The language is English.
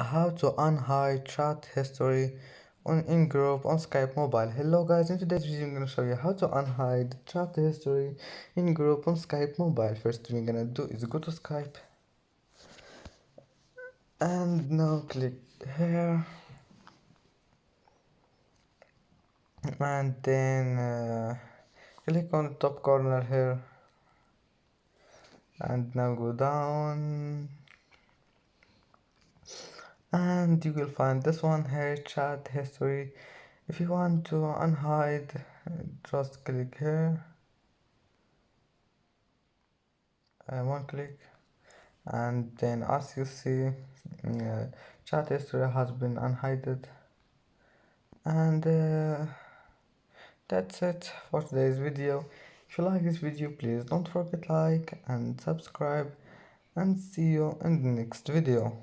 How to unhide chat history on in group on Skype mobile. Hello guys, in today's video I'm gonna show you how to unhide chat history in group on Skype mobile. First thing we're gonna do is go to Skype and now click here and then click on the top corner here and now go down and you will find this one here, chat history. If you want to unhide, just click here one click, and then as you see chat history has been unhidden. And that's it for today's video. If you like this video, please don't forget like and subscribe, and see you in the next video.